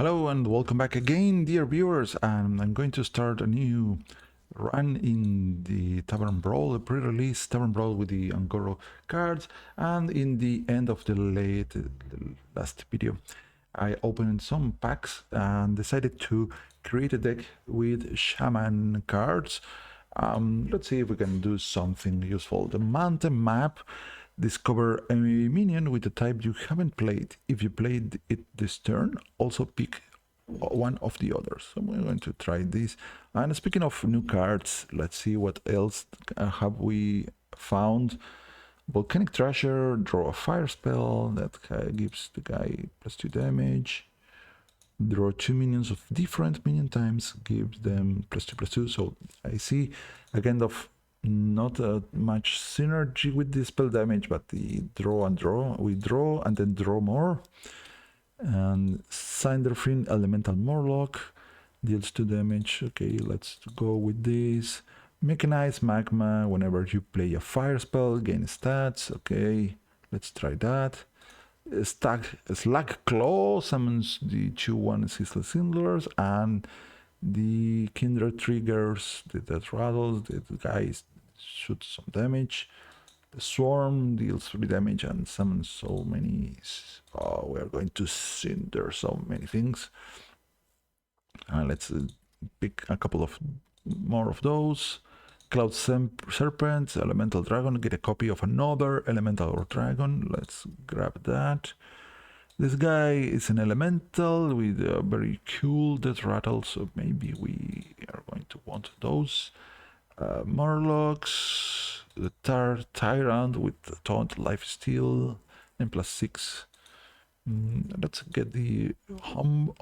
Hello and welcome back again, dear viewers. I'm going to start a new run in the Tavern Brawl, a pre-release Tavern Brawl with the Angoro cards. And in the end of the last video, I opened some packs and decided to create a deck with Shaman cards. Let's see if we can do something useful. The mountain map. Discover a minion with a type you haven't played. If you played it this turn, also pick one of the others. So we're going to try this. And speaking of new cards, let's see what else have we found. Volcanic Thrasher, draw a fire spell that gives the guy +2 damage. Draw 2 minions of different minion types, gives them +2/+2. So I see a kind of not much synergy with the spell damage, but the draw and draw. We draw and then draw more. And Cinderfin Elemental Morlock deals 2 damage. Okay, let's go with this. Mechanized Magma, whenever you play a fire spell, gain stats. Okay, let's try that. Slag Claw summons the 2/1 Ceaseless Swindlers, and the Kindred triggers that rattles, the guys shoot some damage. The Swarm deals 3 damage and summons so many. Oh, we are going to cinder so many things. Let's pick a couple of more of those. Cloud Serpent, Elemental Dragon, get a copy of another Elemental Dragon. Let's grab that. This guy is an Elemental with a very cool death rattle, so maybe we are going to want those. Murlocs, the Tyrant with the Taunt Lifesteal, and +6. Let's get the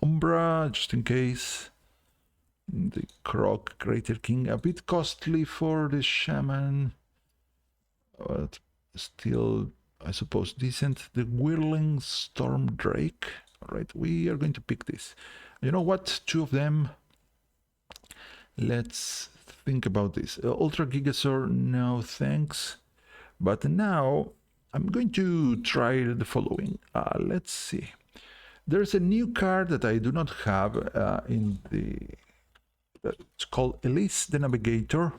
Umbra, just in case. The Croc Crater King, a bit costly for the Shaman, but still, I suppose, decent. The Whirling Storm Drake. Alright, we are going to pick this. You know what? 2 of them. Let's think about this. Ultra Gigasaur, no thanks. But now I'm going to try the following. Let's see. There's a new card that I do not have in the... It's called Elise the Navigator.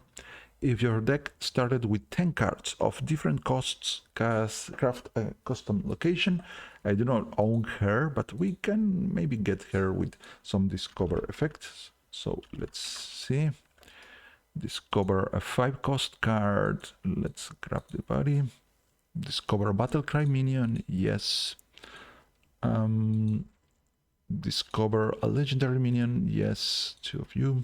If your deck started with 10 cards of different costs, craft a custom location. I do not own her, but we can maybe get her with some discover effects. So let's see. Discover a 5-cost card. Let's grab the body. Discover a Battlecry minion. Yes. Discover a legendary minion. Yes, 2 of you.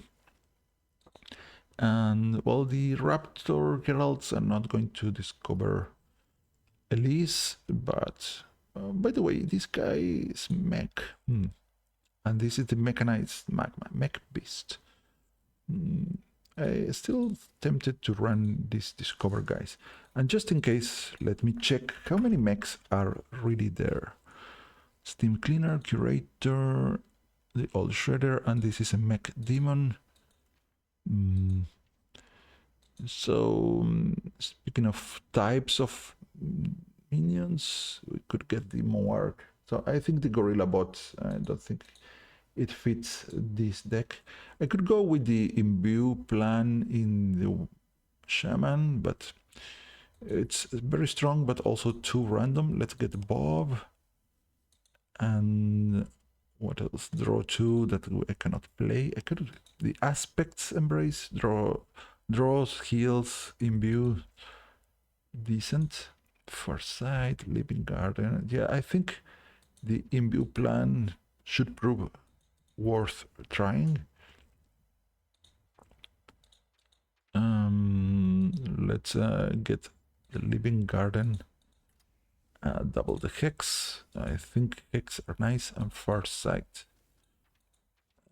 And well, the Raptor Heralds are not going to discover Elise, but by the way, this guy is Mech. And this is the Mechanized Magma, Mech Beast. I still tempted to run these discover guys. And just in case, let me check how many mechs are really there. Steam Cleaner, Curator, the Old Shredder, and this is a Mech Demon. So, speaking of types of minions, we could get the Moark. So I think the Gorilla Bot, I don't think it fits this deck. I could go with the Imbue plan in the Shaman, but it's very strong, but also too random. Let's get Bob. And what else? Draw 2 that I cannot play. I could the Aspects Embrace, draws, heals, Imbue, decent. Foresight, Living Garden. Yeah, I think the Imbue plan should prove worth trying. Let's get the Living Garden. Double the Hex. I think Hex are nice, and Farsight.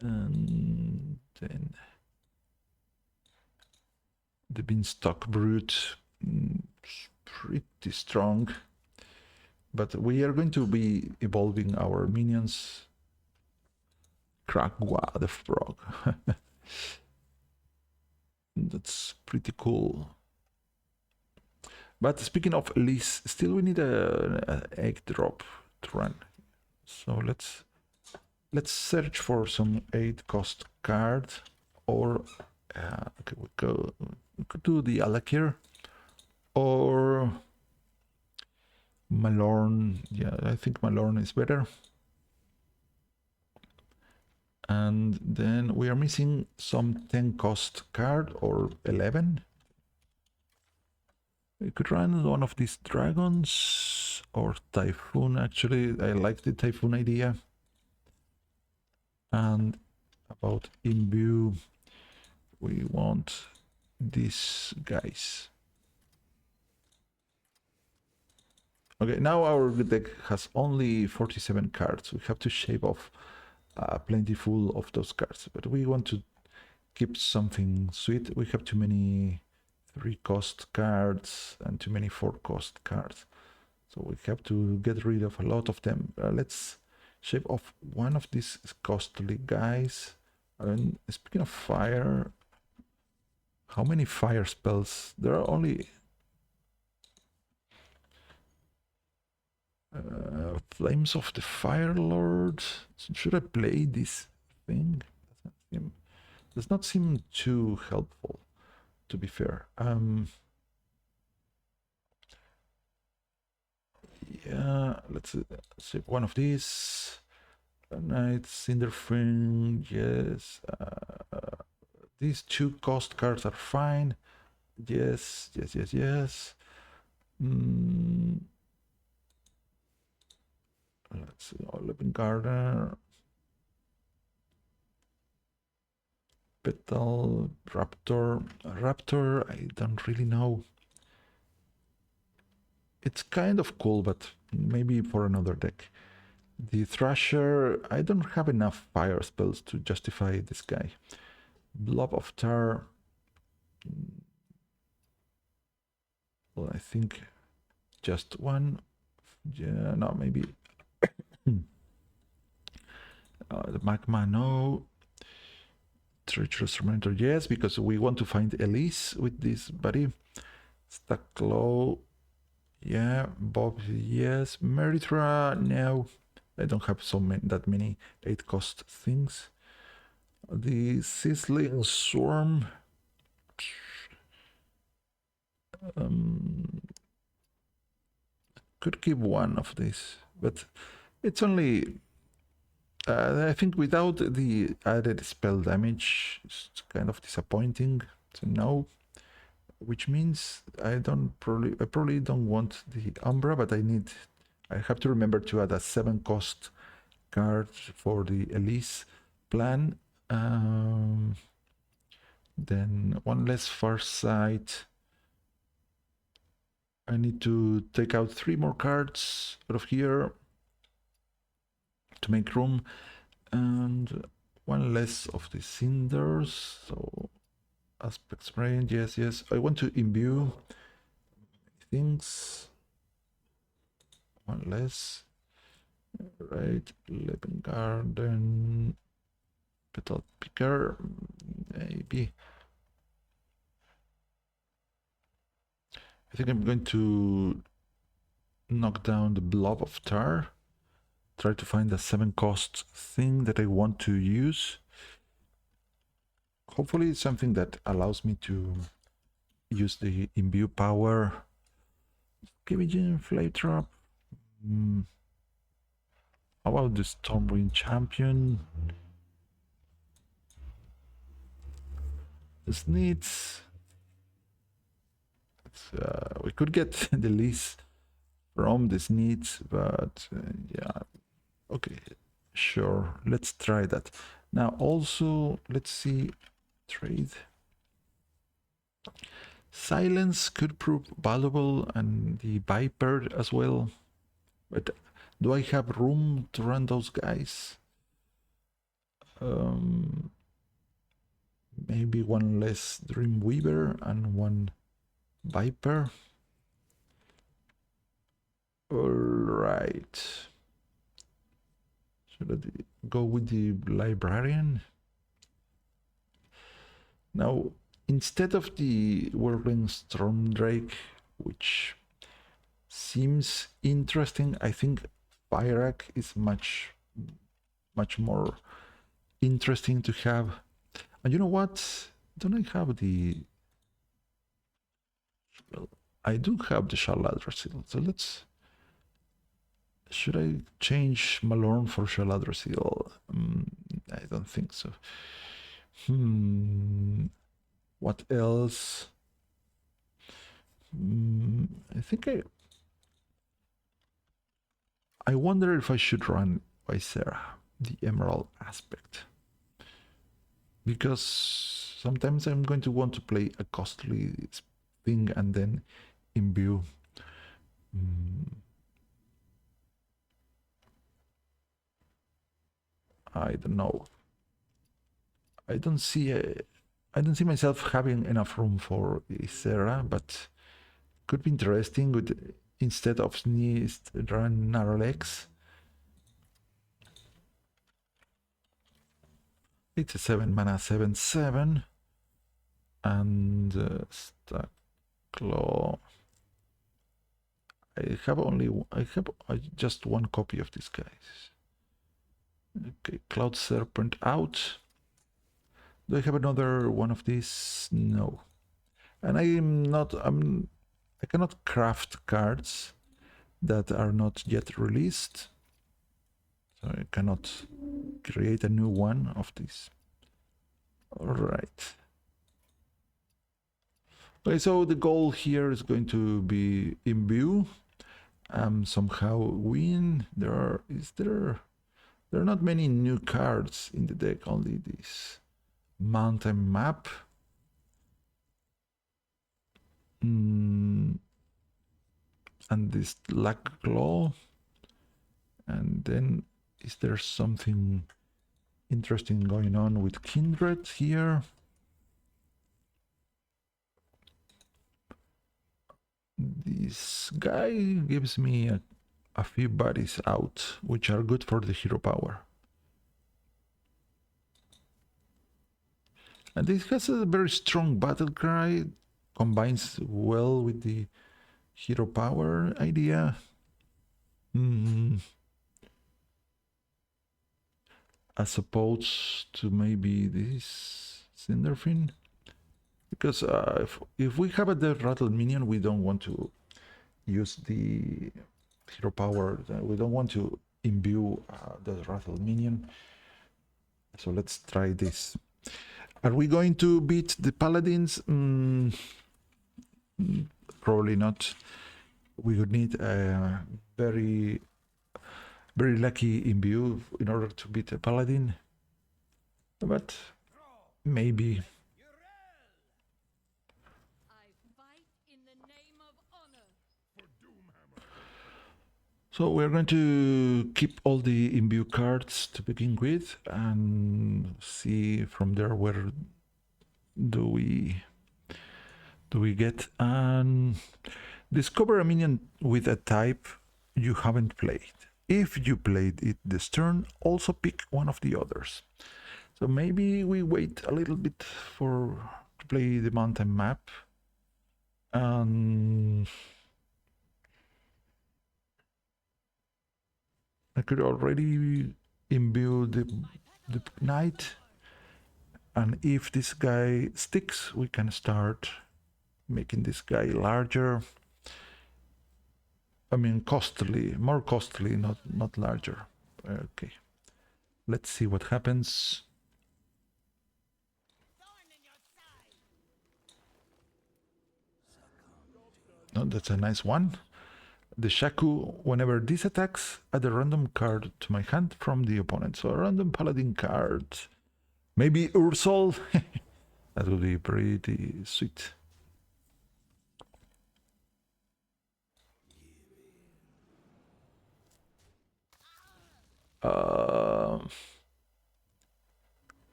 And then the Beanstalk Brute. Pretty strong. But we are going to be evolving our minions. Kragwa the Frog. That's pretty cool. But speaking of Elise, still we need an egg drop to run. So let's let's search for some 8 cost card, or okay, we could do the Alakir or Malorn. Yeah, I think Malorn is better. And then we are missing some 10 cost card or 11. We could run one of these dragons or Typhoon. Actually, I like the Typhoon idea. And about imbue, we want these guys. Okay, now our deck has only 47 cards. We have to shave off plentiful of those cards, but we want to keep something sweet. We have too many 3-cost cards and too many 4-cost cards, so we have to get rid of a lot of them. Let's shave off one of these costly guys. And speaking of fire, how many fire spells? There are only Flames of the Fire Lord. Should I play this thing? Does not seem too helpful, to be fair. Yeah, let's save one of these. Night Cinder Thing, yes. These 2 cost cards are fine. Yes, yes, yes, yes. Let's see, Living Garden, Petal, Raptor. Raptor, I don't really know. It's kind of cool, but maybe for another deck. The Thrasher, I don't have enough fire spells to justify this guy. Blob of Tar. Well, I think just one. Yeah, no, maybe. The Magma, no. Treacherous Reminder, yes, because we want to find Elise with this buddy. Stacklow, yeah. Bob, yes. Merithra, no. I don't have that many 8-cost things. The Sizzling Swarm. Could keep one of these, but it's only... I think without the added spell damage, it's kind of disappointing. So no, which means I probably don't want the Umbra, but I have to remember to add a 7-cost card for the Elise plan. Then one less Farsight. I need to take out 3 more cards out of here to make room, and one less of the Cinders. So Aspect Sprain, yes, yes. I want to imbue things. One less. Right, Living Garden, Petal Picker, maybe. I think I'm going to knock down the Blob of Tar. Try to find a 7-cost thing that I want to use. Hopefully it's something that allows me to use the imbue power. KVG Flame Trap. How about the Stormwind Champion? This needs... we could get the lease from this needs, but yeah, okay, sure, let's try that. Now also, let's see, trade. Silence could prove valuable, and the Viper as well, but do I have room to run those guys? Maybe one less Dreamweaver and one Viper. All right. Should I go with the Librarian? Now, instead of the Whirling Stormdrake, which seems interesting, I think Fyrakk is much much more interesting to have. And you know what? Don't I have the... Well, I do have the Shaladra Seal. So let's... Should I change Malorn for Shaladra Seal? I don't think so. What else? I think I wonder if I should run Visera, the Emerald aspect. Because sometimes I'm going to want to play a costly thing and then imbue. I don't know. I don't see myself having enough room for Isera, but could be interesting with instead of Sneeze run narrow legs. It's a 7 mana 7/7 and Stack Claw. I have just one copy of these guys. Okay, Cloud Serpent out. Do I have another one of these? No. And I cannot craft cards that are not yet released. So I cannot create a new one of these. All right. Okay, so the goal here is going to be imbue, somehow win. There are not many new cards in the deck, only this mountain map. And this Black Claw. And then is there something interesting going on with Kindred here? This guy gives me a few bodies out, which are good for the hero power. And this has a very strong battle cry, combines well with the hero power idea. As opposed to maybe this Cinderfin. Because if we have a dead rattle minion, we don't want to use the hero power. We don't want to imbue the rattle minion. So let's try this. Are we going to beat the paladins? Probably not. We would need a very lucky imbue in order to beat a paladin. But maybe. So we're going to keep all the imbue cards to begin with and see from there where do we get. And discover a minion with a type you haven't played. If you played it this turn, also pick one of the others. So maybe we wait a little bit to play the mountain map. I could already imbue the knight, and if this guy sticks, we can start making this guy larger. I mean, costly, more costly, not larger. Okay, let's see what happens. Oh, that's a nice one. The Shaku, whenever this attacks, add a random card to my hand from the opponent. So a random paladin card. Maybe Ursol. That would be pretty sweet.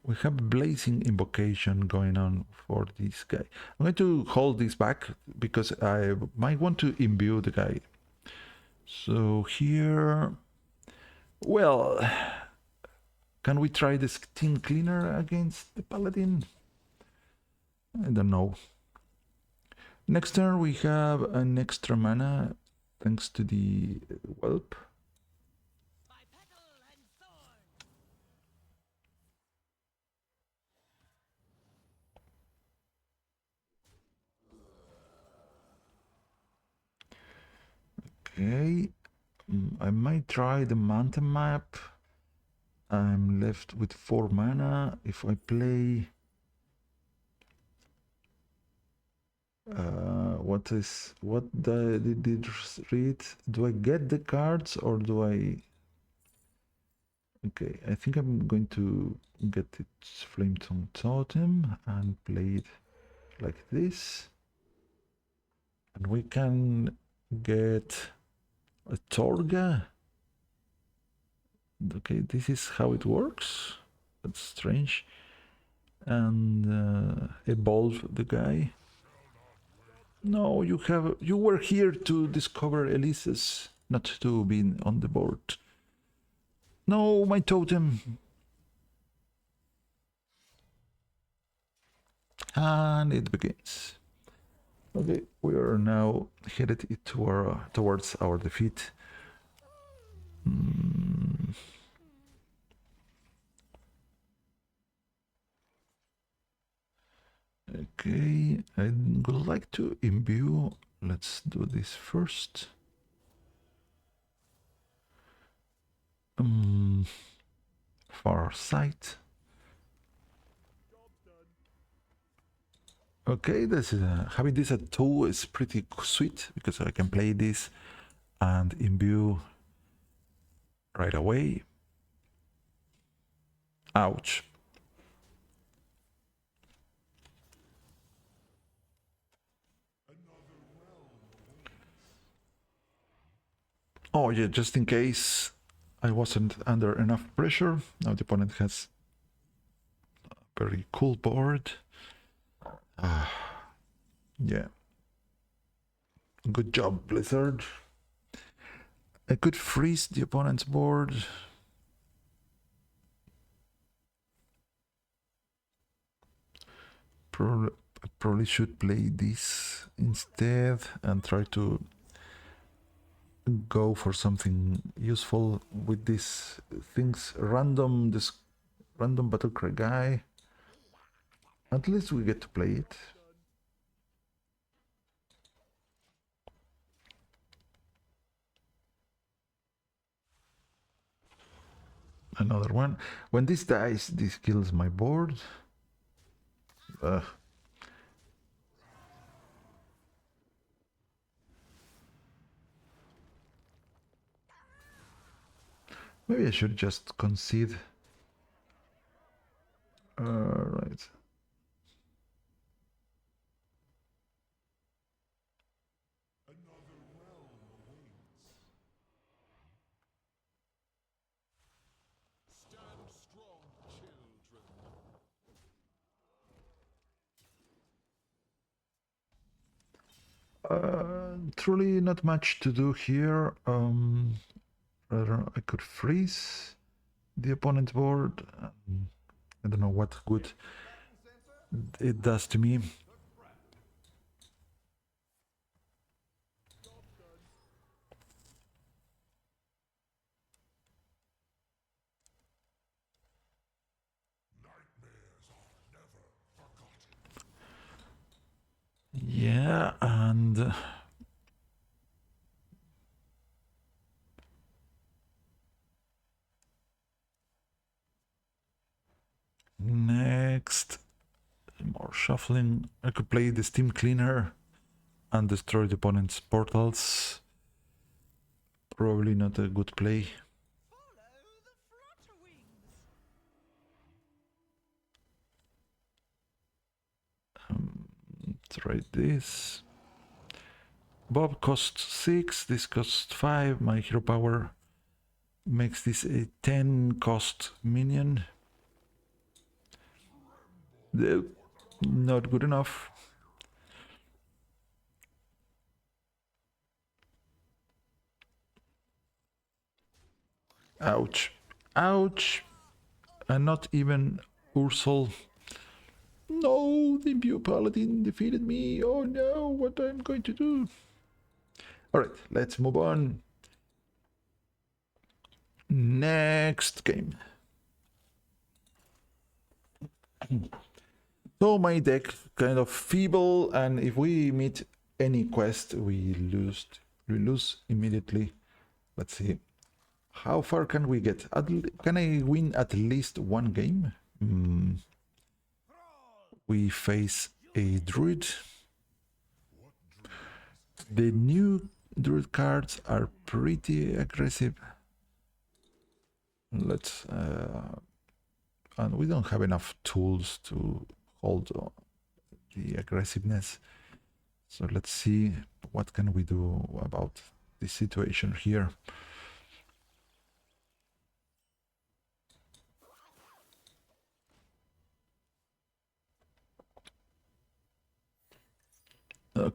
We have Blazing Invocation going on for this guy. I'm going to hold this back because I might want to imbue the guy. So here, well, can we try the Skin Cleaner against the Paladin? I don't know. Next turn we have an extra mana thanks to the Whelp. Okay, I might try the mountain map. I'm left with 4 mana. If I play... what did it read? Do I get the cards or do I... Okay, I think I'm going to get its Flametongue Totem and play it like this. And we can get a Torga. Okay, this is how it works. That's strange. And evolve the guy. No, you were here to discover Elise's, not to be on the board. No, my totem. And it begins. Okay, we are now headed towards our defeat. Okay, I would like to imbue. Let's do this first. Far sight. Okay, this is having this at 2 is pretty sweet because I can play this and imbue right away. Ouch. Oh yeah, just in case I wasn't under enough pressure. Now the opponent has a very cool board. Yeah. Good job, Blizzard. I could freeze the opponent's board. Probably should play this instead and try to go for something useful with these things. This random battlecry guy. At least we get to play it. Another one. When this dies, this kills my board. Maybe I should just concede. Right. Truly not much to do here. Rather, I could freeze the opponent's board. I don't know what good it does to me. Yeah, and next, more shuffling. I could play the Steam Cleaner and destroy the opponent's portals. Probably not a good play. Try this. Bob costs 6, this costs 5. My hero power makes this a 10 cost minion. Not good enough. Ouch. Ouch. And not even Ursel. No, the Imbue Paladin defeated me. Oh no, what I'm going to do? Alright, let's move on. Next game. So my deck kind of feeble, and if we meet any quest, we We lose immediately. Let's see. How far can we get? Can I win at least one game? We face a druid. The new druid cards are pretty aggressive. Let's and we don't have enough tools to hold the aggressiveness. So let's see what can we do about this situation here.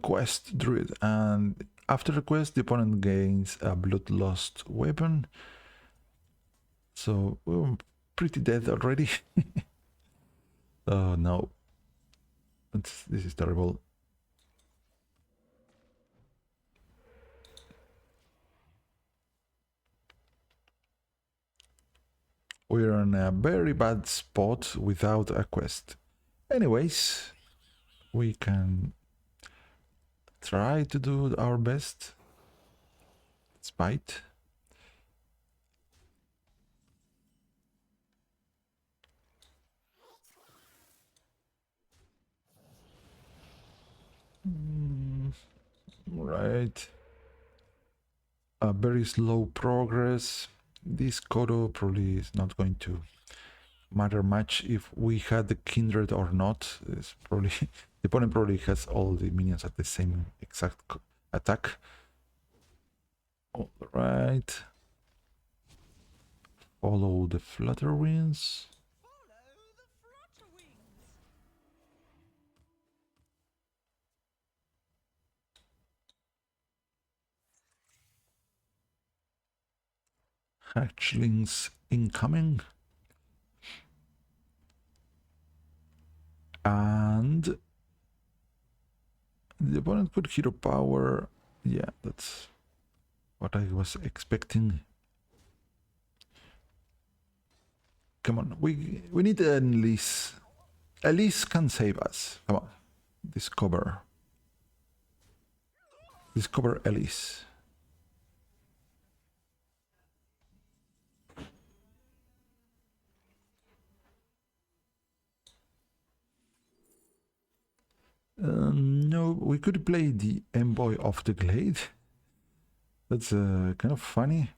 Quest druid, and after the quest the opponent gains a bloodlust weapon. So we're pretty dead already. Oh no, this is terrible. We're in a very bad spot without a quest. Anyways, we can try to do our best. Spite. Right. A very slow progress. This Kodo probably is not going to matter much if we had the kindred or not. It's probably the opponent probably has all the minions at the same exact attack. All right. Follow the flutter wings. Hatchlings incoming. And the opponent could hero power. Yeah, that's what I was expecting. Come on, we need an Elise. Elise can save us. Come on, discover Elise. No, we could play the Envoy of the Glade. That's kind of funny.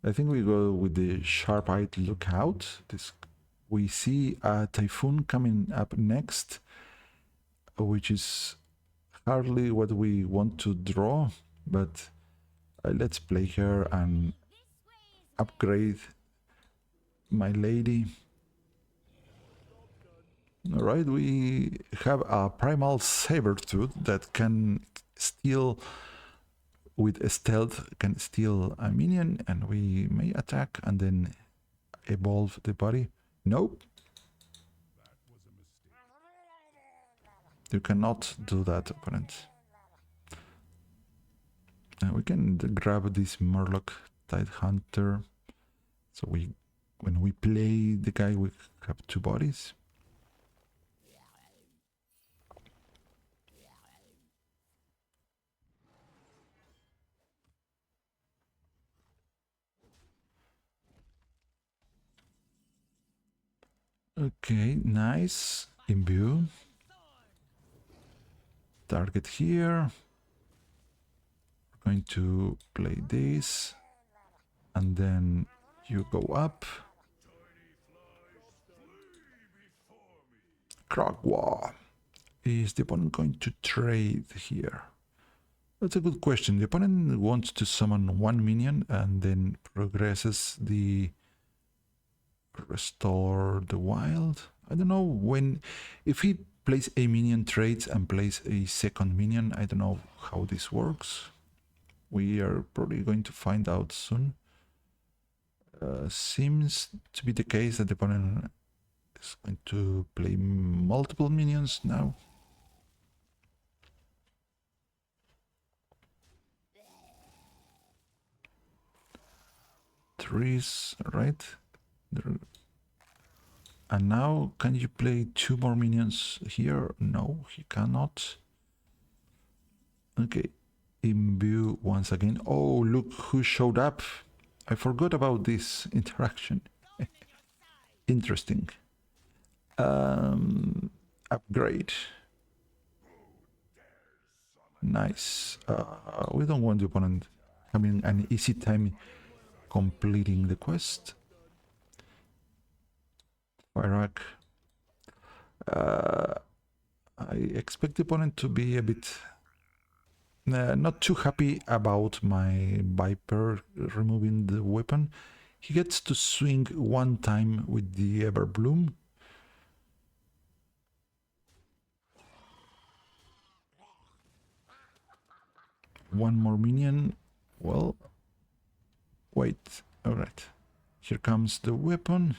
I think we go with the Sharp-Eyed Lookout. We see a Typhoon coming up next, which is hardly what we want to draw, but let's play her and upgrade my lady. All right, we have a Primal Sabertooth that can steal with stealth, can steal a minion, and we may attack and then evolve the body. Nope. You cannot do that, opponent. We can grab this Murloc Tidehunter. So when we play the guy, we have two bodies. Okay, nice. Imbue. Target here. We're going to play this. And then you go up. Krogwa. Is the opponent going to trade here? That's a good question. The opponent wants to summon one minion and then progresses the restore the wild. I don't know when, if he plays a minion, trades and plays a second minion. I don't know how this works. We are probably going to find out soon. Seems to be the case that the opponent is going to play multiple minions now. Trees, right? And now, can you play two more minions here? No, he cannot. Okay, Imbue once again. Oh, look who showed up. I forgot about this interaction. Interesting. Upgrade. Nice. We don't want the opponent having an easy time completing the quest. Firak. I expect the opponent to be a bit not too happy about my Viper removing the weapon. He gets to swing one time with the Everbloom. One more minion. Well, wait. Alright. Here comes the weapon.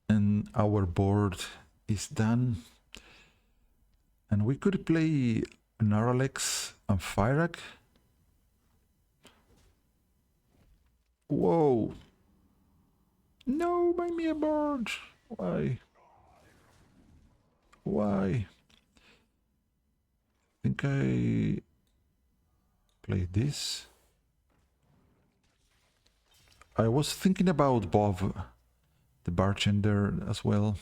And our board is done. And we could play Naralex and Fyrak. Whoa. No, buy me a board. Why? Why? I think I play this. I was thinking about Bob, the bartender, as well.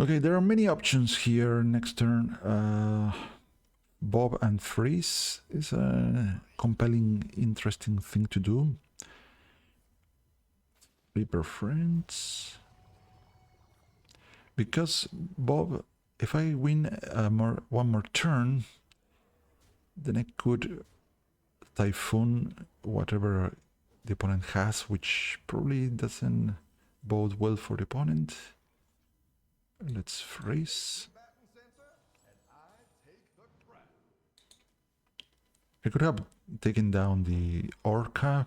Okay, there are many options here next turn. Bob and Freeze is a compelling, interesting thing to do. Reaper Friends. Because Bob, if I win one more turn, then I could Typhoon whatever the opponent has, which probably doesn't bode well for the opponent. Let's freeze. I could have taken down the Orca.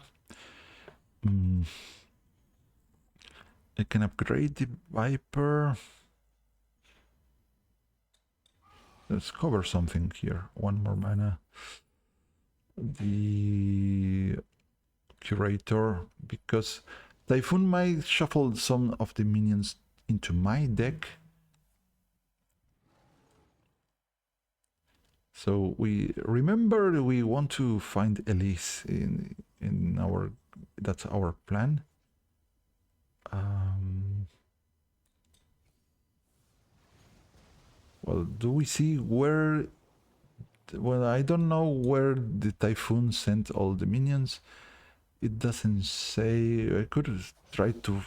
I can upgrade the Viper. Let's cover something here. One more mana. The Curator, because Typhoon might shuffle some of the minions into my deck. So we remember we want to find Elise in our, that's our plan. Well, do we see where? Well, I don't know where the Typhoon sent all the minions. It doesn't say. I could try to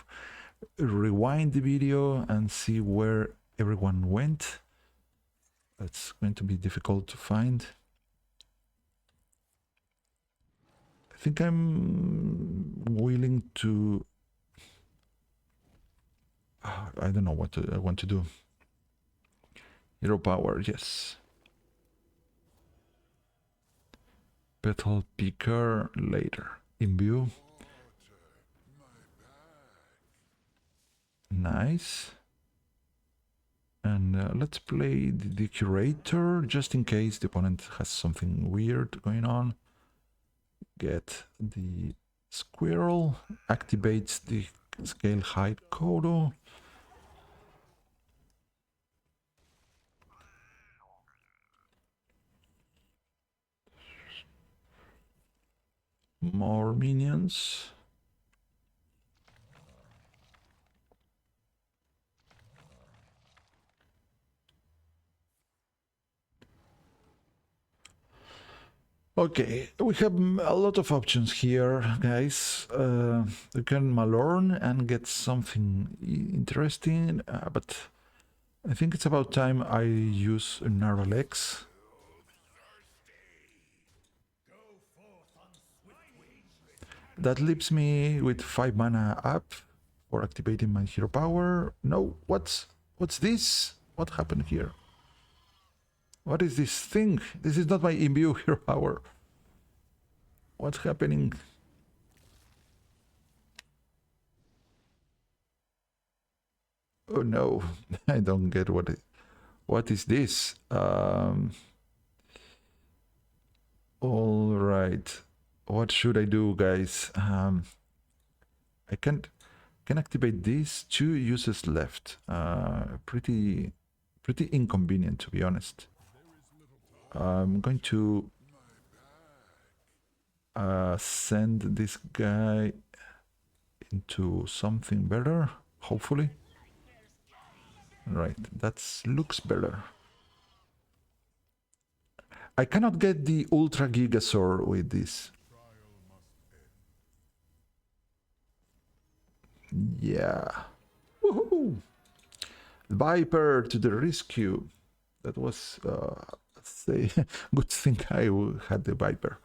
rewind the video and see where everyone went. That's going to be difficult to find. I think I'm willing to... I don't know what I want to do. Hero power, yes. Petal picker later. Imbue. Nice. And let's play the Curator, just in case the opponent has something weird going on. Get the Squirrel, activates the Scale Height Kodo. More minions. Okay, we have a lot of options here, guys. You can Malorn and get something interesting, but I think it's about time I use Naralex. That leaves me with 5 mana up for activating my hero power. No, what's this? What happened here? What is this thing? This is not my imbue hero power. What's happening? Oh no, I don't get what is this? All right. What should I do, guys? I can activate these. 2 uses left. Pretty inconvenient, to be honest. I'm going to send this guy into something better, hopefully. Right, that looks better. I cannot get the Ultra Gigasaur with this. Yeah. Woohoo! Viper to the rescue. That was say good thing I had the Viper.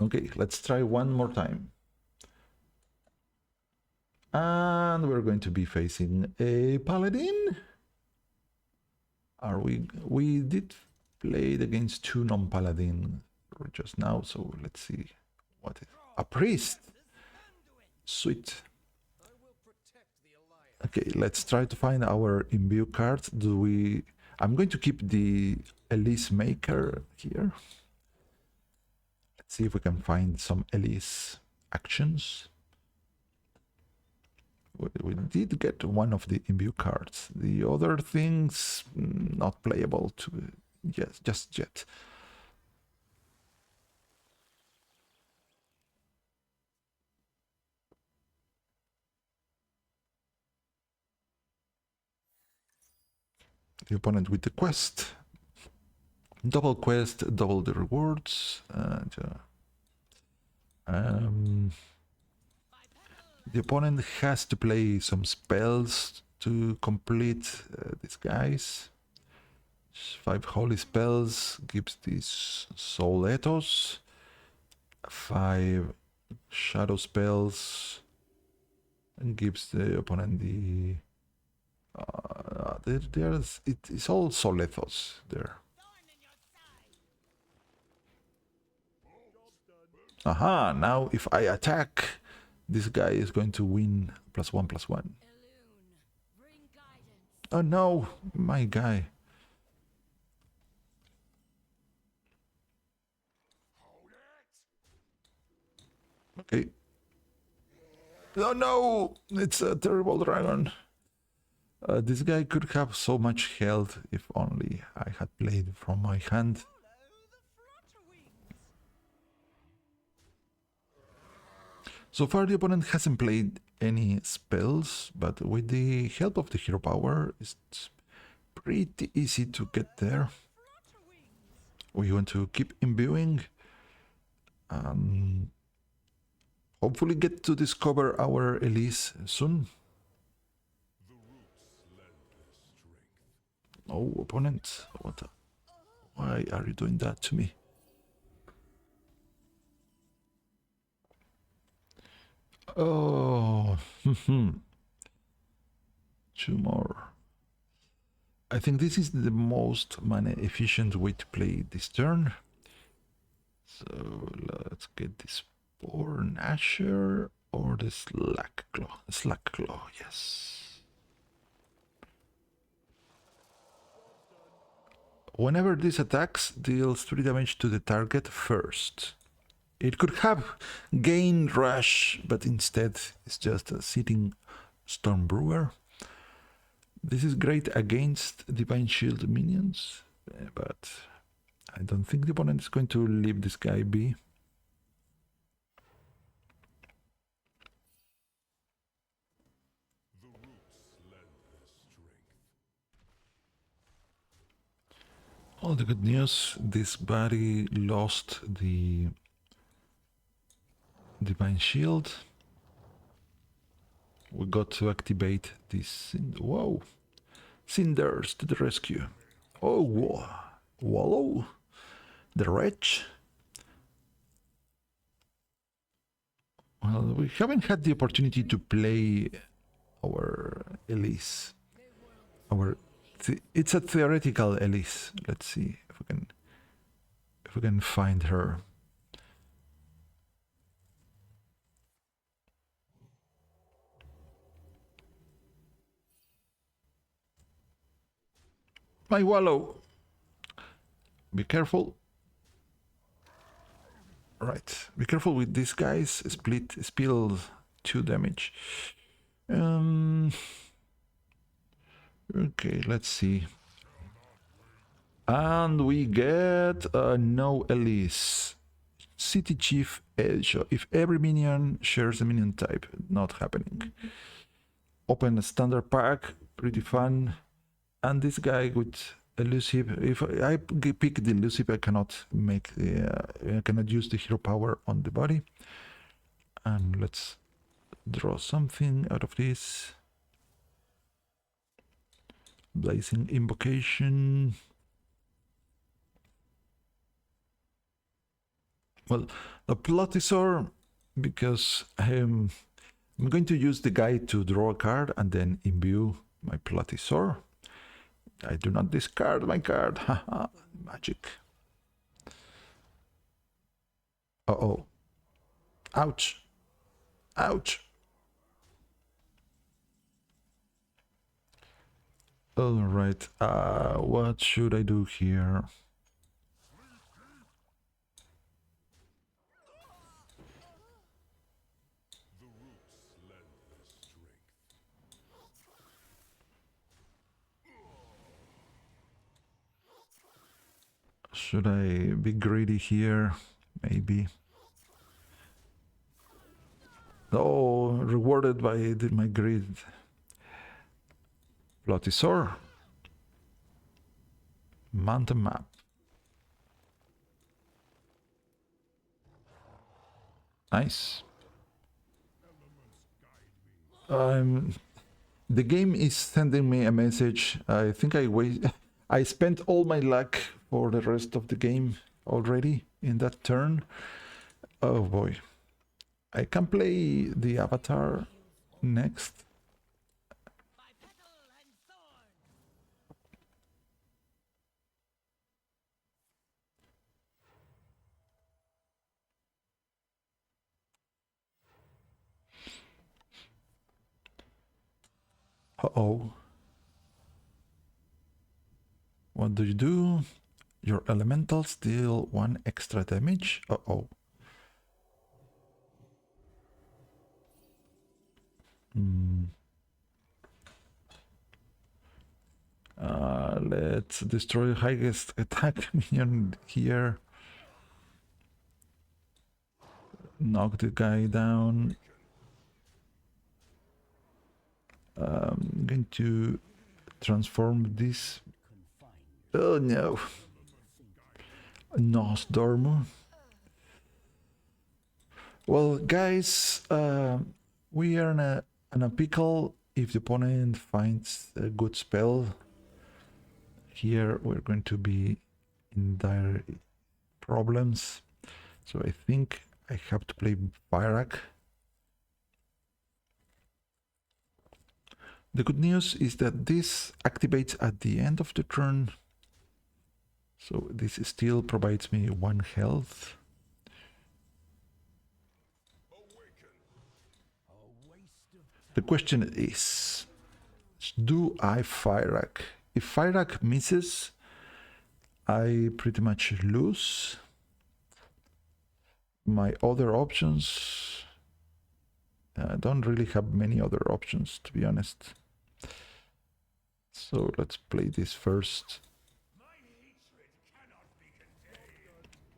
Okay, let's try one more time. And we're going to be facing a Paladin. Are we did play it against 2 non-Paladin just now, so let's see what is a priest. Sweet. Okay, let's try to find our imbue cards. I'm going to keep the Elise Maker here. Let's see if we can find some Elise actions. We did get one of the imbue cards. The other things not playable to just yet. The opponent with the quest. Double quest, double the rewards. The opponent has to play some spells to complete these guys. 5 holy spells gives these soul ethos. 5 shadow spells and gives the opponent the it's all soul ethos there. Aha, now if I attack, this guy is going to win +1/+1. Oh no, my guy. Okay. Oh no, it's a terrible dragon. This guy could have so much health if only I had played from my hand. So far, the opponent hasn't played any spells, but with the help of the hero power, it's pretty easy to get there. We want to keep imbuing. Hopefully get to discover our Elise soon. Oh, opponent, why are you doing that to me? Oh, 2 more. I think this is the most mana efficient way to play this turn. So let's get this Born Asher or the Slack Claw. Slack Claw, yes. Whenever this attacks, deals 3 damage to the target first. It could have gain rush, but instead it's just a sitting Storm Brewer. This is great against Divine Shield minions, but I don't think the opponent is going to leave this guy be. All the good news, this buddy lost the Divine Shield. We got to activate this. Whoa! Cinders to the rescue. Oh, Wallow, the wretch. Well, we haven't had the opportunity to play our Elise. It's a theoretical Elise. Let's see if we can find her. My Wallow. Be careful. Right. Be careful with these guys. Spill 2 damage. Okay, let's see. And we get no Elise. City Chief Edge. If every minion shares a minion type, not happening. Open a standard pack, pretty fun. And this guy with elusive. If I pick the elusive, I cannot make I cannot use the hero power on the body. And let's draw something out of this. Blazing Invocation. Well, the Plotisor, because I'm going to use the guy to draw a card and then imbue my Plotisor. I do not discard my card. Haha, magic. Uh-oh. Ouch. Ouch. All right. What should I do here? Should I be greedy here? Maybe. Oh, rewarded by my greed. Plotisor. Mountain map. Nice. The game is sending me a message. I think I spent all my luck for the rest of the game already in that turn. Oh boy. I can play the avatar next. Uh-oh. What do you do? Your elementals deal 1 extra damage. Uh-oh. Let's destroy highest attack minion here. Knock the guy down. I'm going to transform this. Oh no. Nosdormu. Well, guys, we are in a pickle if the opponent finds a good spell. Here we're going to be in dire problems. So I think I have to play Fyrak. The good news is that this activates at the end of the turn. So this still provides me 1 health. The question is, do I Fyrak? If Fyrak misses, I pretty much lose. My other options, I don't really have many other options, to be honest. So let's play this first.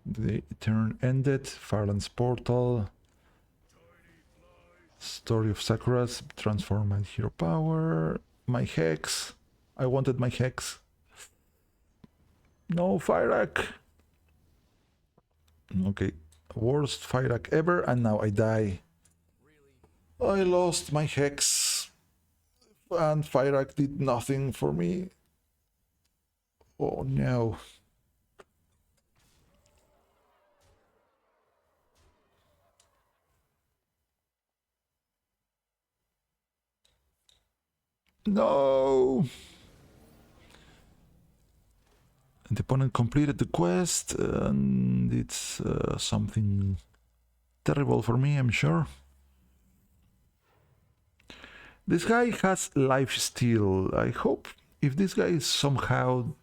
The turn ended. Farland's Portal. Story of Sakura's. Transform and hero power. My Hex. I wanted my Hex. No, Fyrak. Okay. Worst Fyrak ever, and now I die. I lost my Hex. And Fyrak did nothing for me. Oh no. No! The opponent completed the quest, and it's something terrible for me, I'm sure. This guy has life steal. I hope if this guy somehow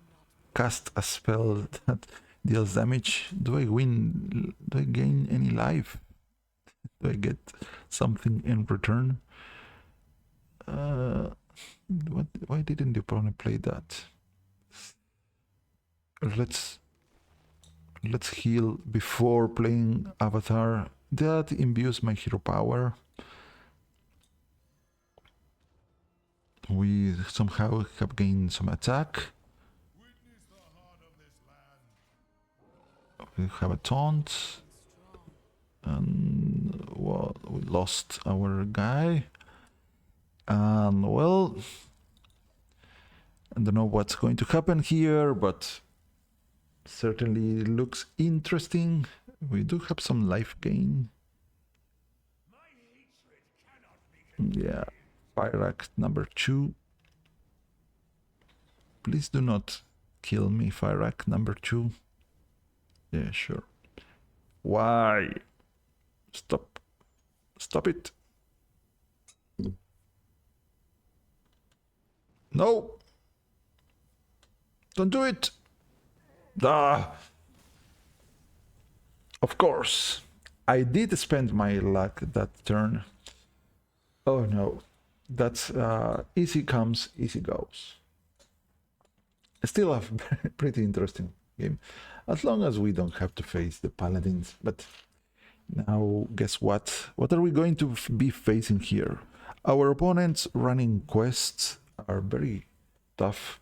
cast a spell that deals damage. Do I win? Do I gain any life? Do I get something in return? Why didn't the opponent play that? Let's heal before playing Avatar. That imbues my hero power. We somehow have gained some attack. We have a taunt. And well, we lost our guy. And well, I don't know what's going to happen here, but certainly looks interesting. We do have some life gain. Yeah, Fyrakk number 2. Please do not kill me, Fyrakk number 2. Yeah, sure. Why? Stop. Stop it. No. Don't do it. Ah. Of course. I did spend my luck that turn. Oh no. That's easy comes, easy goes. Still a pretty interesting game. As long as we don't have to face the paladins. But now, guess what? What are we going to be facing here? Our opponents running quests are very tough.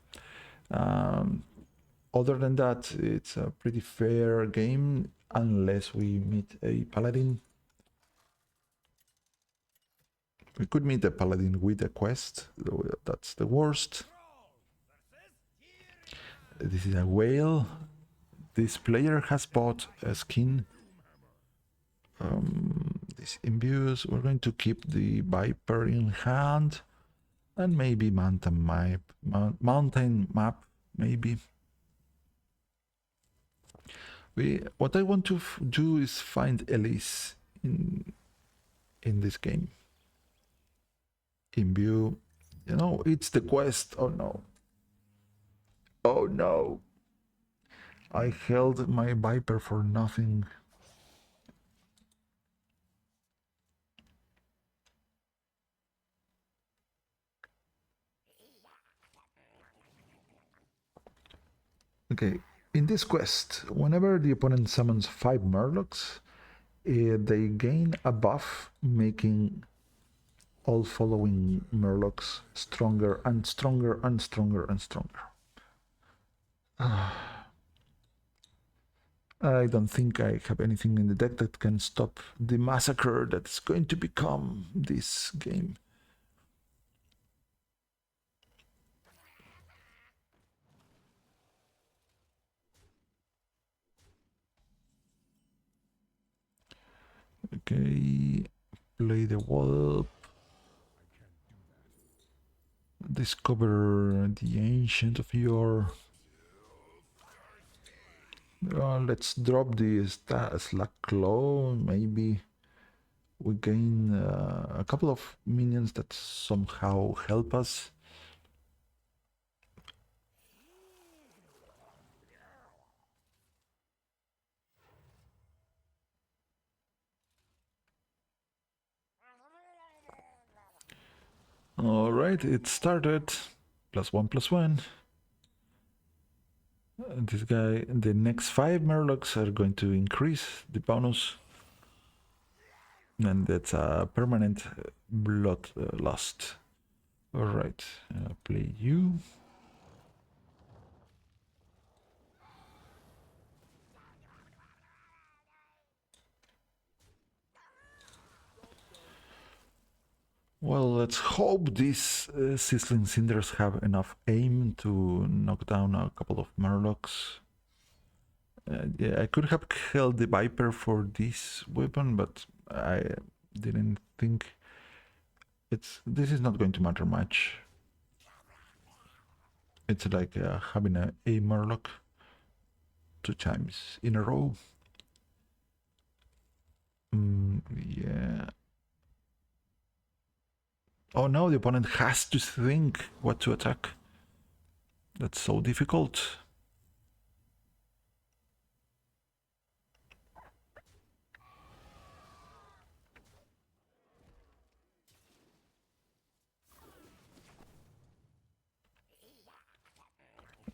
Other than that, it's a pretty fair game unless we meet a paladin. We could meet a paladin with a quest. That's the worst. This is a whale. This player has bought a skin. This imbues. We're going to keep the Viper in hand. And maybe mountain map, maybe. What I want to do is find Elise in this game. Imbue. You know, it's the quest. Oh no. Oh no. I held my Viper for nothing. Okay, in this quest, whenever the opponent summons 5 Murlocs, they gain a buff, making all following Murlocs stronger and stronger and stronger and stronger. I don't think I have anything in the deck that can stop the massacre that's going to become this game. Okay, play the wall. Discover the ancient of your. Let's drop the Slack Claw. Maybe we gain a couple of minions that somehow help us. All right, it started. +1/+1. This guy, the next 5 Murlocs are going to increase the bonus. And that's a permanent blood lost. All right, play you. Well, let's hope these Sizzling Cinders have enough aim to knock down a couple of Murlocs. Yeah, I could have held the Viper for this weapon, but I didn't think this is not going to matter much. It's like having a Murloc 2 times in a row. Yeah. Oh no, the opponent has to think what to attack. That's so difficult.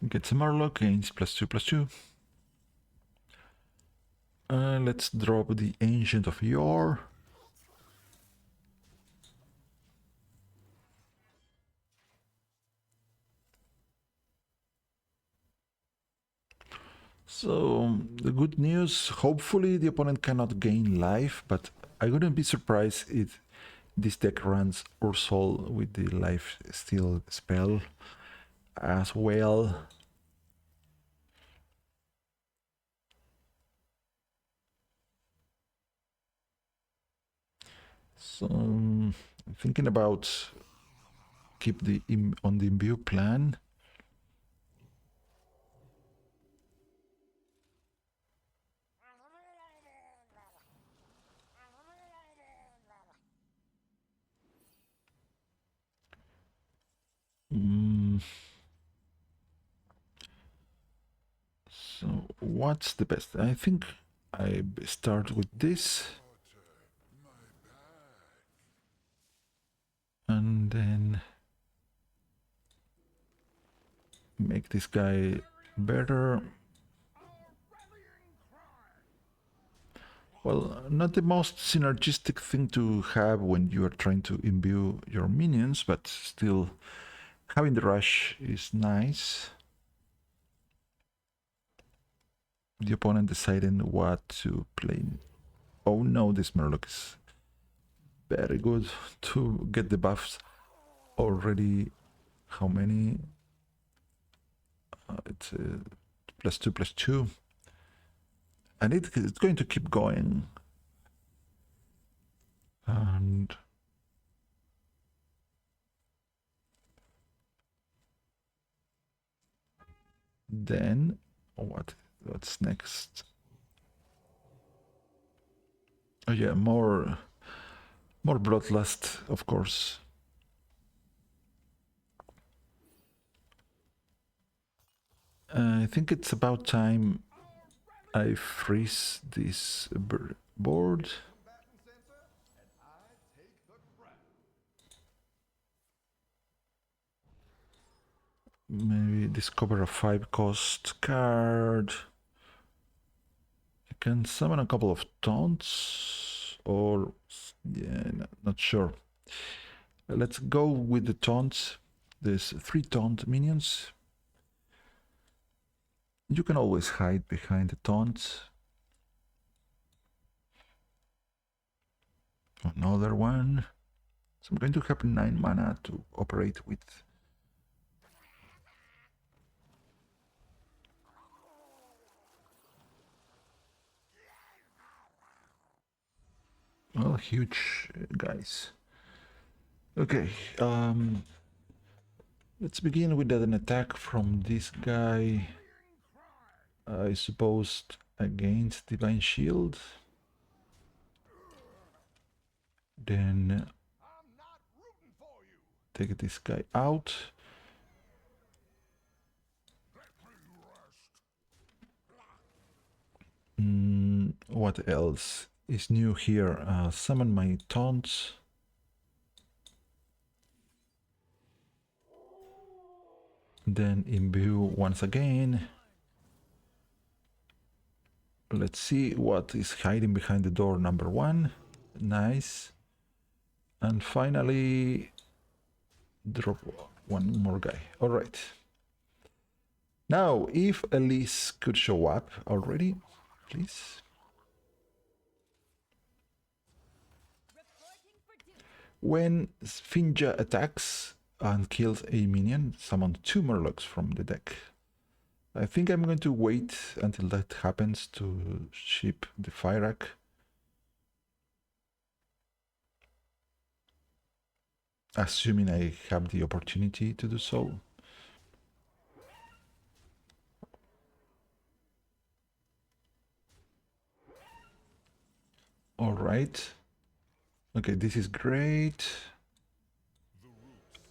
Get some Murloc, gains +2/+2. Let's drop the Ancient of Yore. So, the good news, hopefully the opponent cannot gain life, but I wouldn't be surprised if this deck runs Ursol with the life steal spell as well. So, I'm thinking about keep the on the imbue plan. So what's the best? I think I start with this. And then make this guy better. Well, not the most synergistic thing to have when you are trying to imbue your minions, but still having the rush is nice. The opponent deciding what to play. Oh no, this Murloc is very good to get the buffs already. How many? It's +2/+2. And it's going to keep going. And then what's next? Oh yeah, more bloodlust, of course. I think it's about time I freeze this board. Maybe discover a 5-cost card. I can summon a couple of taunts, or yeah, not sure. Let's go with the taunts. There's 3 taunt minions. You can always hide behind the taunts. Another one. So I'm going to have 9 mana to operate with. Well, huge guys. Okay, let's begin with an attack from this guy. I suppose against Divine Shield. Then take this guy out. What else is new here? Summon my taunts. Then imbue once again. Let's see what is hiding behind the door number 1. Nice. And finally, drop one more guy. All right. Now, if Elise could show up already, please. When Finja attacks and kills a minion, summon 2 Murlocs from the deck. I think I'm going to wait until that happens to ship the Fyrakk. Assuming I have the opportunity to do so. All right. Okay, this is great.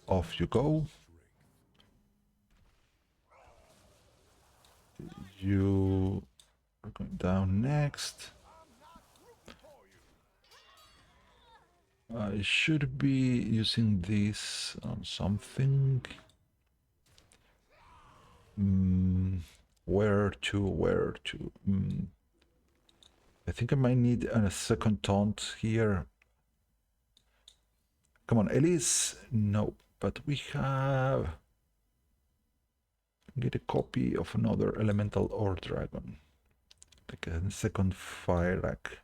Off you go. You are going down next. I should be using this on something. Where to? I think I might need a second taunt here. Come on, Elise. No, but we have. Get a copy of another elemental or dragon. Like a second fire rack.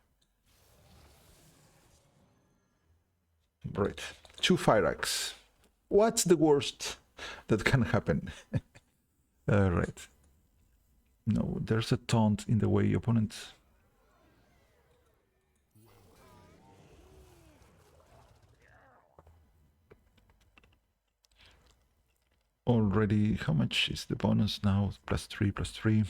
Right. 2 fire racks. What's the worst that can happen? Right. No, there's a taunt in the way, opponent. Already, how much is the bonus now? +3, +3.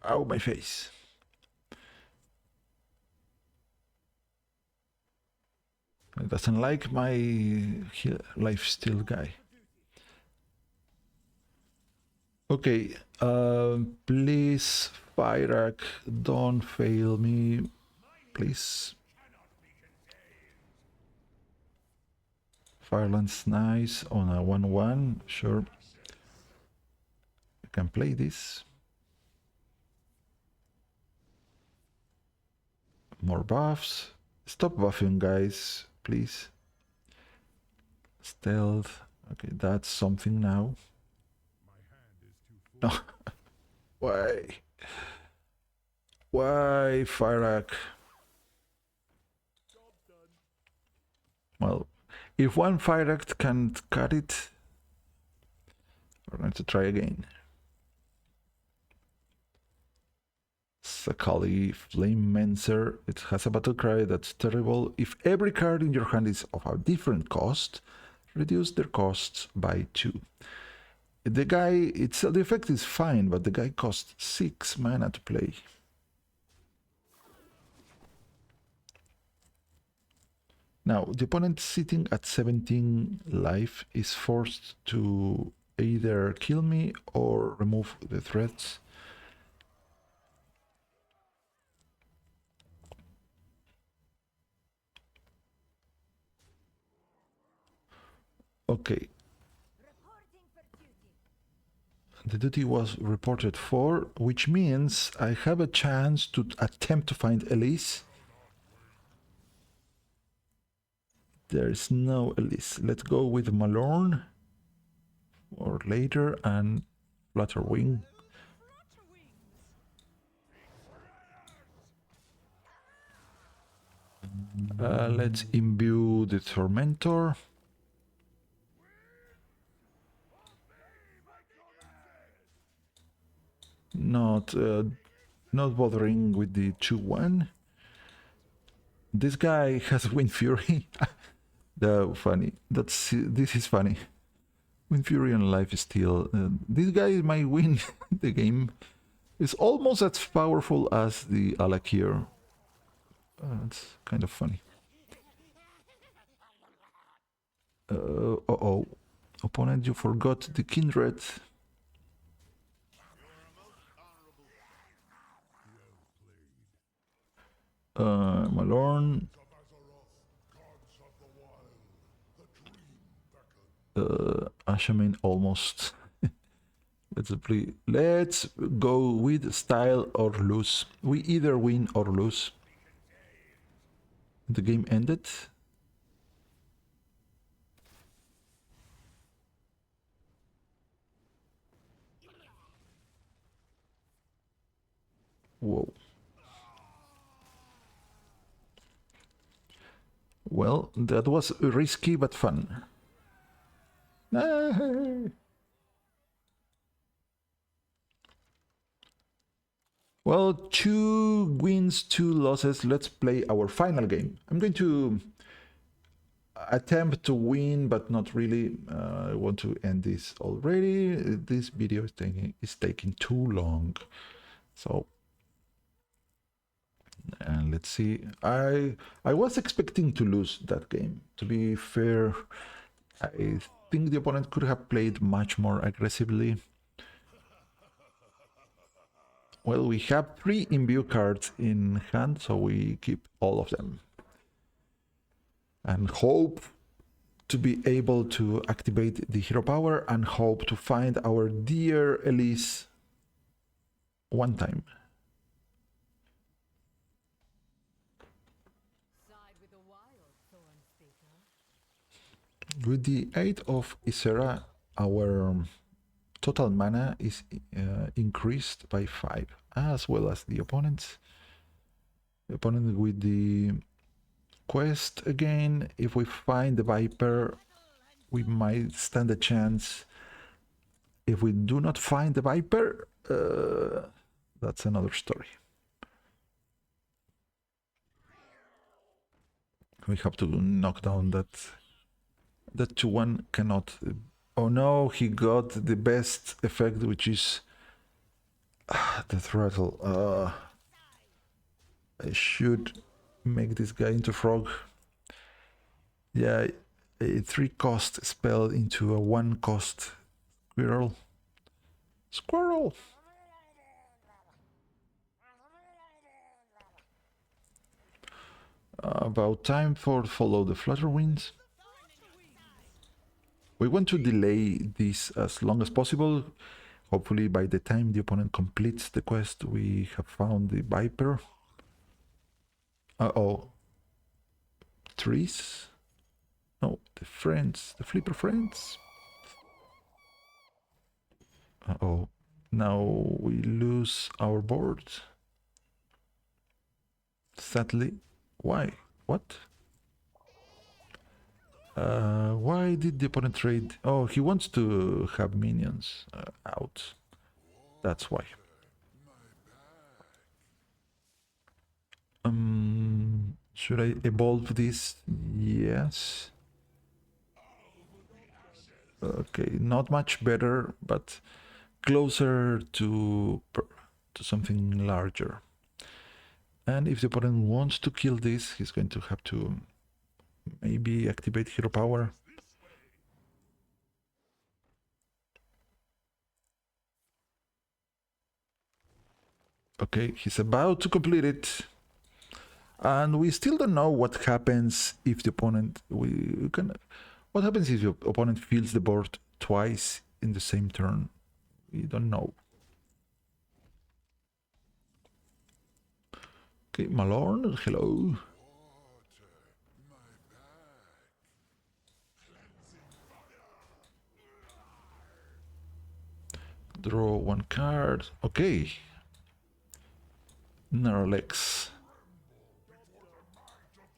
Ow, my face. It doesn't like my lifesteal guy. Okay, please, Fyrak, don't fail me, please. Fireland's nice on a 1-1, sure. I can play this. More buffs. Stop buffing, guys, please. Stealth. Okay, that's something now. No. Why? Why, Fyrak? Well, if one Fyrak can't cut it, we're going to try again. Sakali Flame Mancer. It has a battle cry that's terrible. If every card in your hand is of a different cost, reduce their costs by 2. The guy, the effect is fine, but the guy costs 6 mana to play. Now, the opponent sitting at 17 life is forced to either kill me or remove the threats. Okay. The duty was reported for, which means I have a chance to attempt to find Elise. There's no Elise. Let's go with Malorn or later and Flutterwing. Let's imbue the Tormentor. Not bothering with the 2-1. This guy has Wind Fury. Funny. This is funny. Wind Fury and Lifesteal. This guy might win the game. It's almost as powerful as the Alakir. It's kind of funny. Uh-oh. Opponent, you forgot the Kindred. Malorn. Shaman almost. Let's go with style or lose. We either win or lose. The game ended. Whoa. Well, that was risky but fun. Well, 2 wins, 2 losses. Let's play our final game. I'm going to attempt to win, but not really. I want to end this already. This video is taking too long. So, and let's see. I was expecting to lose that game. To be fair, think the opponent could have played much more aggressively. Well, we have 3 imbue cards in hand, so we keep all of them. And hope to be able to activate the hero power and hope to find our dear Elise one time. With the aid of Isera, our total mana is increased by 5, as well as the opponent's. The opponent with the quest again. If we find the Viper, we might stand a chance. If we do not find the Viper, that's another story. We have to knock down that 2-1 cannot. Oh no, he got the best effect, which is the throttle. I should make this guy into frog. Yeah, a 3-cost spell into a 1-cost squirrel. Squirrel! About time for follow the flutter winds. We want to delay this as long as possible. Hopefully by the time the opponent completes the quest, we have found the Viper. Uh-oh. Trees? No, the friends, the flipper friends. Uh-oh. Now we lose our board. Sadly. Why? What? Why did the opponent trade? Oh, he wants to have minions out. That's why. Should I evolve this? Yes. Okay, not much better, but closer to something larger. And if the opponent wants to kill this, he's going to have to maybe activate hero power. Okay, he's about to complete it. And we still don't know what happens if the opponent... What happens if your opponent fills the board twice in the same turn? We don't know. Okay, Malorn, hello. Draw 1 card. Okay. Narlex.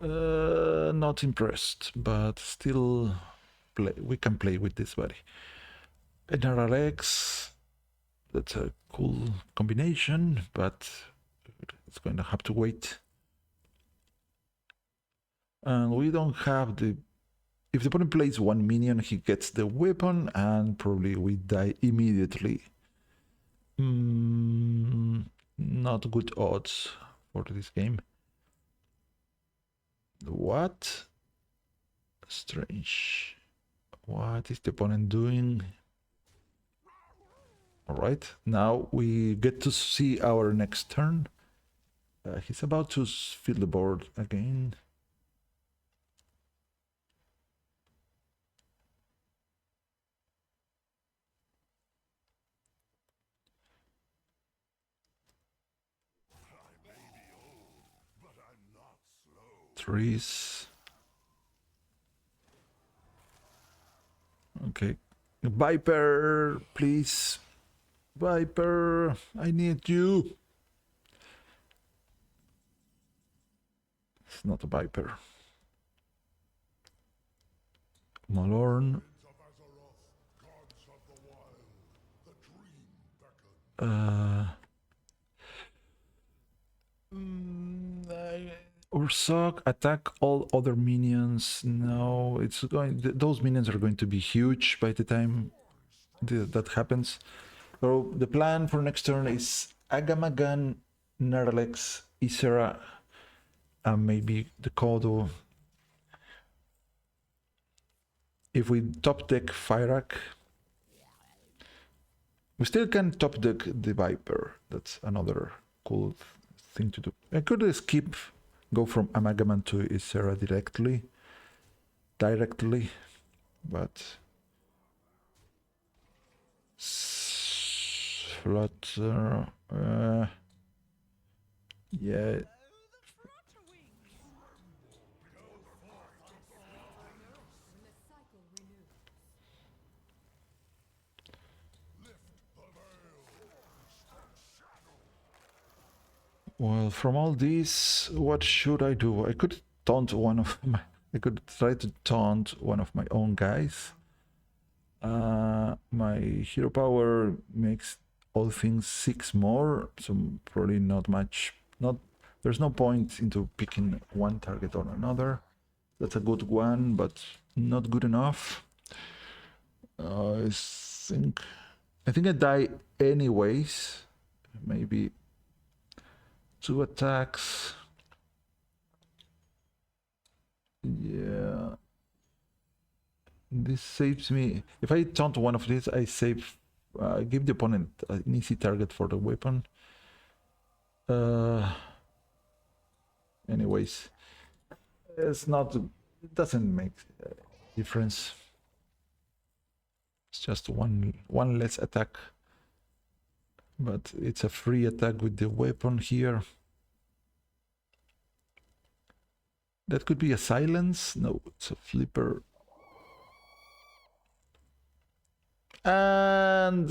Not impressed, but still we can play with this buddy. Narlex. That's a cool combination, but it's going to have to wait. And we don't have the... If the opponent plays 1 minion, he gets the weapon, and probably we die immediately. Not good odds for this game. What? Strange. What is the opponent doing? Alright, now we get to see our next turn. He's about to fill the board again. Trees. Okay. Viper, please. Viper, I need you. It's not a Viper. Malorn. Ursok, attack all other minions. No, it's going. Those minions are going to be huge by the time that happens. So the plan for next turn is Agamagan, Narlex, Isera, and maybe the Kodo. if we top deck Fyrak, we still can top deck the Viper. That's another cool thing to do. I could skip, go from Amalgamant to Ysera directly, but Flutter, yeah. Well, from all these, what should I do? I could taunt one of my... I could try to taunt one of my own guys. My hero power makes all things 6 more, so probably not much. There's no point into picking one target or another. That's a good one, but not good enough. I think I die anyways. Maybe 2 attacks. Yeah. This saves me. If I taunt one of these, I save. Give the opponent an easy target for the weapon. Anyways, it's not. It doesn't make a difference. It's just one less attack. But it's a free attack with the weapon here. That could be a silence. No, it's a flipper. And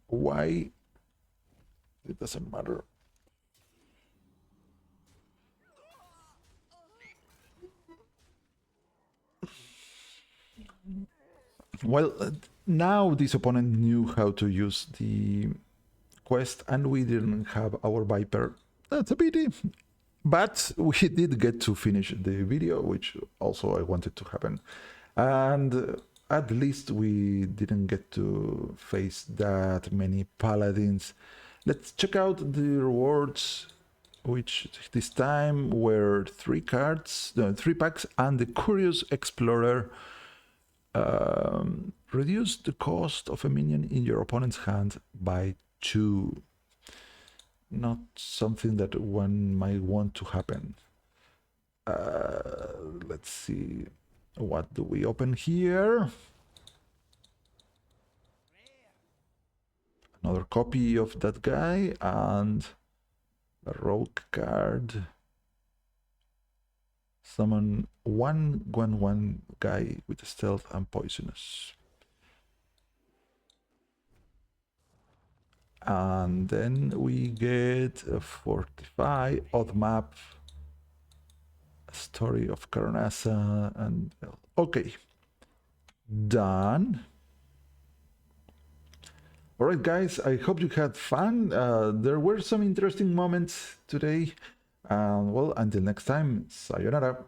why? It doesn't matter. Well, now this opponent knew how to use the quest, and we didn't have our Viper. That's a pity. But we did get to finish the video, which also I wanted to happen. And at least we didn't get to face that many paladins. Let's check out the rewards, which this time were 3 cards, 3 packs, and the Curious Explorer. Reduce the cost of a minion in your opponent's hand by 2. Not something that one might want to happen. Let's see. What do we open here? Another copy of that guy and a rogue card. Summon 1/1/1 guy with stealth and poisonous. And then we get a 45 odd map, story of Karanasa, and okay, done. All right, guys, I hope you had fun. There were some interesting moments today. Well, until next time, sayonara.